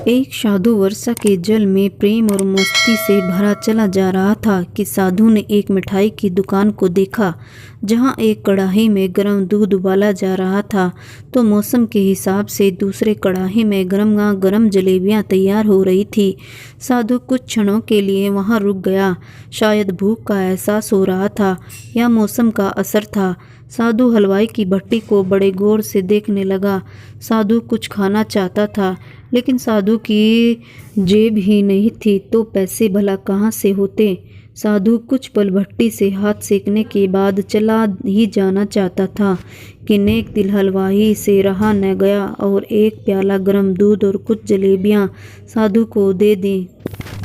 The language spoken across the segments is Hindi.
एक साधु वर्षा के जल में प्रेम और मस्ती से भरा चला जा रहा था कि साधु ने एक मिठाई की दुकान को देखा जहां एक कढ़ाई में गर्म दूध उबाला जा रहा था तो मौसम के हिसाब से दूसरे कढ़ाई में गर्म गर्म जलेबियां तैयार हो रही थी। साधु कुछ क्षणों के लिए वहां रुक गया। शायद भूख का एहसास हो रहा था या मौसम का असर था। साधु हलवाई की भट्टी को बड़े गौर से देखने लगा। साधु कुछ खाना चाहता था लेकिन साधु की जेब ही नहीं थी तो पैसे भला कहाँ से होते। साधु कुछ पल भट्टी से हाथ सेकने के बाद चला ही जाना चाहता था कि नेक दिल हलवाई से रहा न गया और एक प्याला गर्म दूध और कुछ जलेबियां साधु को दे दी।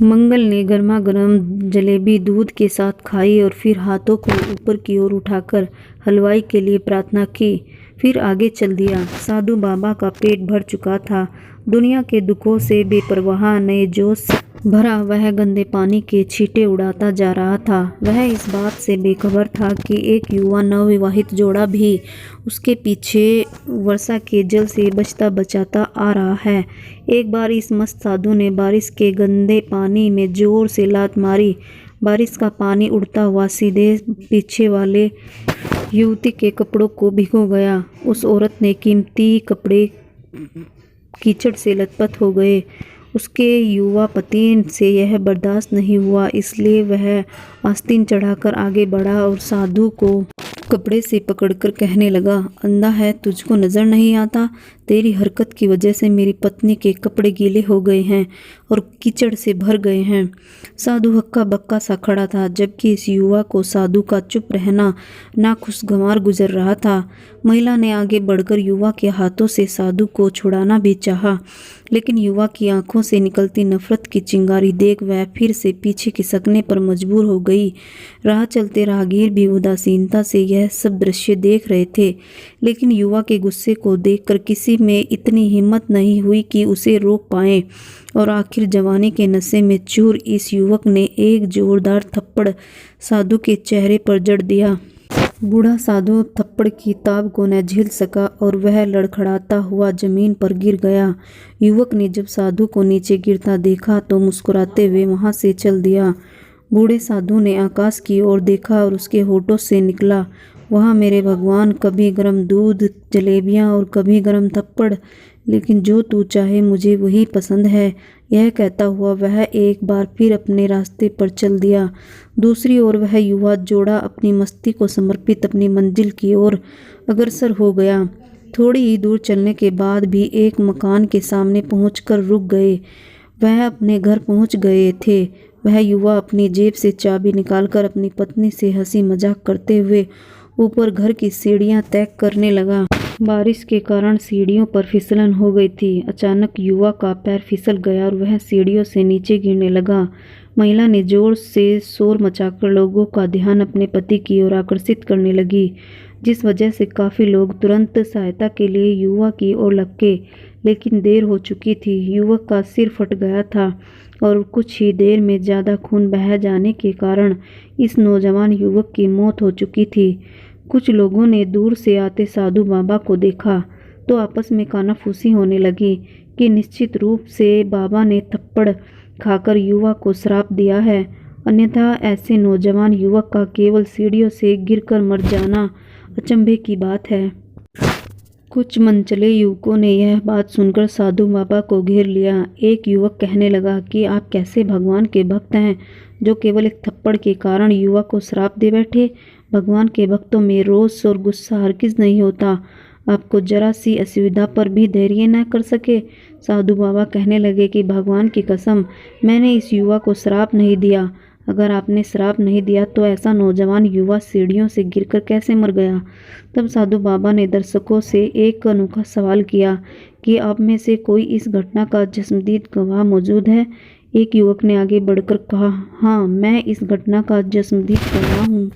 मंगल ने गर्मा गर्म जलेबी दूध के साथ खाई और फिर हाथों को ऊपर की ओर उठाकर हलवाई के लिए प्रार्थना की। फिर आगे चल दिया। साधु बाबा का पेट भर चुका था। दुनिया के दुखों से बेपरवाह नए जोश भरा वह गंदे पानी के छींटे उड़ाता जा रहा था। वह इस बात से बेखबर था कि एक युवा नवविवाहित जोड़ा भी उसके पीछे वर्षा के जल से बचता बचाता आ रहा है। एक बार इस मस्त साधु ने बारिश के गंदे पानी में जोर से लात मारी। बारिश का पानी उड़ता हुआ सीधे पीछे वाले युवती के कपड़ों को भिगो गया। उस औरत ने कीमती कपड़े कीचड़ से लथपथ हो गए। उसके युवा पति से यह बर्दाश्त नहीं हुआ, इसलिए वह आस्तीन चढ़ाकर आगे बढ़ा और साधु को कपड़े से पकड़कर कहने लगा, अंधा है, तुझको नजर नहीं आता? तेरी हरकत की वजह से मेरी पत्नी के कपड़े गीले हो गए हैं और कीचड़ से भर गए हैं। साधु हक्का बक्का सा खड़ा था, जबकि इस युवा को साधु का चुप रहना नाखुशगवार गुजर रहा था। महिला ने आगे बढ़कर युवा के हाथों से साधु को छुड़ाना भी चाहा, लेकिन युवा की आंखों से निकलती नफरत की चिंगारी देख वह फिर से पीछे खिसकने पर मजबूर हो गई। राह चलते राहगीर भी उदासीनता से यह सब दृश्य देख रहे थे, लेकिन युवा के गुस्से को देखकर किसी में इतनी हिम्मत नहीं हुई कि उसे रोक पाए और आखिर जवानी के नशे में चूर इस युवक ने एक जोरदार थप्पड़ साधु के चेहरे पर जड़ दिया। बूढ़ा साधु थप्पड़ की ताब को न झेल सका और वह लड़खड़ाता हुआ जमीन पर गिर गया। युवक ने जब साधु को नीचे गिरता देखा तो मुस्कुराते हुए वहां से चल दिया। बूढ़े साधु ने आकाश की ओर देखा और उसके होठों से निकला, वहाँ मेरे भगवान, कभी गर्म दूध जलेबियाँ और कभी गर्म थप्पड़, लेकिन जो तू चाहे मुझे वही पसंद है। यह कहता हुआ वह एक बार फिर अपने रास्ते पर चल दिया। दूसरी ओर वह युवा जोड़ा अपनी मस्ती को समर्पित अपनी मंजिल की ओर अग्रसर हो गया। थोड़ी ही दूर चलने के बाद भी एक मकान के सामने पहुंचकर रुक गए। वह अपने घर पहुंच गए थे। वह युवा अपनी जेब से चाबी निकालकर अपनी पत्नी से हंसी मजाक करते हुए ऊपर घर की सीढ़ियां तय करने लगा। बारिश के कारण सीढ़ियों पर फिसलन हो गई थी। अचानक युवा का पैर फिसल गया और वह सीढ़ियों से नीचे गिरने लगा। महिला ने जोर से शोर मचाकर लोगों का ध्यान अपने पति की ओर आकर्षित करने लगी, जिस वजह से काफ़ी लोग तुरंत सहायता के लिए युवा की ओर लपके, लेकिन देर हो चुकी थी। युवक का सिर फट गया था और कुछ ही देर में ज़्यादा खून बह जाने के कारण इस नौजवान युवक की मौत हो चुकी थी। कुछ लोगों ने दूर से आते साधु बाबा को देखा तो आपस में कानाफूसी होने लगी कि निश्चित रूप से बाबा ने थप्पड़ खाकर युवा को श्राप दिया है, अन्यथा ऐसे नौजवान युवक का केवल सीढ़ियों से गिरकर मर जाना अचंभे की बात है। कुछ मनचले युवकों ने यह बात सुनकर साधु बाबा को घेर लिया। एक युवक कहने लगा कि आप कैसे भगवान के भक्त हैं जो केवल एक थप्पड़ के कारण युवा को श्राप दे बैठे। भगवान के भक्तों में रोष और गुस्सा हरगिज नहीं होता। आपको जरा सी असुविधा पर भी धैर्य न कर सके। साधु बाबा कहने लगे कि भगवान की कसम, मैंने इस युवा को श्राप नहीं दिया। अगर आपने श्राप नहीं दिया तो ऐसा नौजवान युवा सीढ़ियों से गिरकर कैसे मर गया? तब साधु बाबा ने दर्शकों से एक अनोखा सवाल किया कि आप में से कोई इस घटना का चश्मदीद गवाह मौजूद है? एक युवक ने आगे बढ़कर कहा, हाँ, मैं इस घटना का चश्मदीद गवाह हूँ।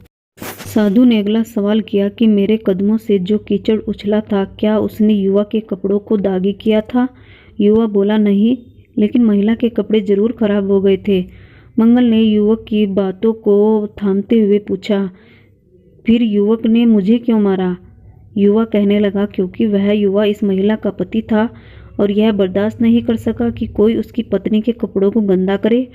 साधु ने अगला सवाल किया कि मेरे कदमों से जो कीचड़ उछला था, क्या उसने युवा के कपड़ों को दागी किया था? युवा बोला, नहीं, लेकिन महिला के कपड़े जरूर खराब हो गए थे। मंगल ने युवक की बातों को थामते हुए पूछा, फिर युवक ने मुझे क्यों मारा? युवा कहने लगा, क्योंकि वह युवा इस महिला का पति था और यह बर्दाश्त नहीं कर सका कि कोई उसकी पत्नी के कपड़ों को गंदा करे,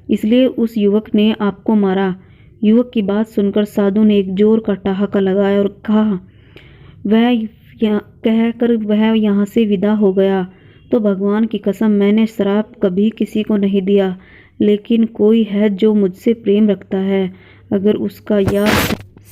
इसलिए उस युवक ने आपको मारा। युवक की बात सुनकर साधु ने एक जोर का ठहाका लगाया और कहा, कहकर वह यहाँ से विदा हो गया। तो भगवान की कसम, मैंने शराब कभी किसी को नहीं दिया, लेकिन कोई है जो मुझसे प्रेम रखता है। अगर उसका यार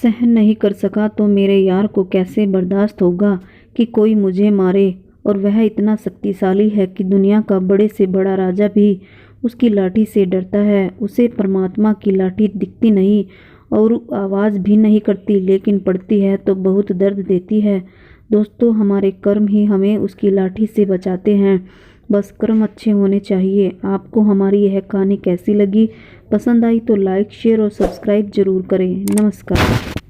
सहन नहीं कर सका तो मेरे यार को कैसे बर्दाश्त होगा कि कोई मुझे मारे। और वह इतना शक्तिशाली है कि दुनिया का बड़े से बड़ा राजा भी उसकी लाठी से डरता है। उसे परमात्मा की लाठी दिखती नहीं और आवाज़ भी नहीं करती, लेकिन पड़ती है तो बहुत दर्द देती है। दोस्तों, हमारे कर्म ही हमें उसकी लाठी से बचाते हैं। बस कर्म अच्छे होने चाहिए। आपको हमारी यह कहानी कैसी लगी? पसंद आई तो लाइक, शेयर और सब्सक्राइब जरूर करें। नमस्कार।